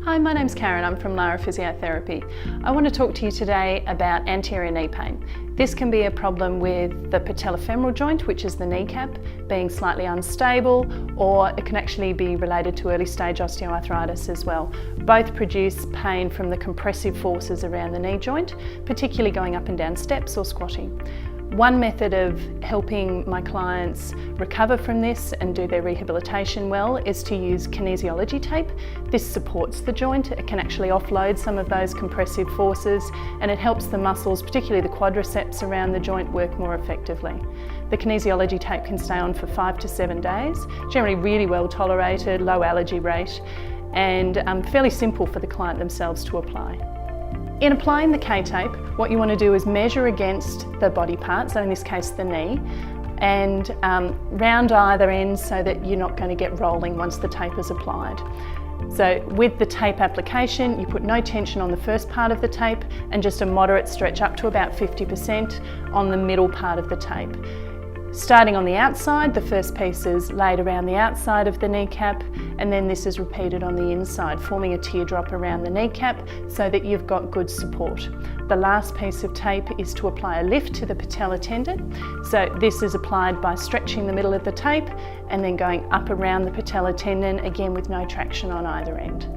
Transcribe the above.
Hi, my name's Karen. I'm from Lara Physiotherapy. I want to talk to you today about anterior knee pain. This can be a problem with the patellofemoral joint, which is the kneecap, being slightly unstable, or it can actually be related to early stage osteoarthritis as well. Both produce pain from the compressive forces around the knee joint, particularly going up and down steps or squatting. One method of helping my clients recover from this and do their rehabilitation well is to use kinesiology tape. This supports the joint. It can actually offload some of those compressive forces and it helps the muscles, particularly the quadriceps around the joint, work more effectively. The kinesiology tape can stay on for 5 to 7 days, generally really well tolerated, low allergy rate, and fairly simple for the client themselves to apply. In applying the K-tape, what you want to do is measure against the body part, so in this case the knee, and round either end so that you're not going to get rolling once the tape is applied. So with the tape application, you put no tension on the first part of the tape and just a moderate stretch up to about 50% on the middle part of the tape. Starting on the outside, the first piece is laid around the outside of the kneecap, and then this is repeated on the inside, forming a teardrop around the kneecap so that you've got good support. The last piece of tape is to apply a lift to the patellar tendon. So this is applied by stretching the middle of the tape and then going up around the patellar tendon, again with no traction on either end.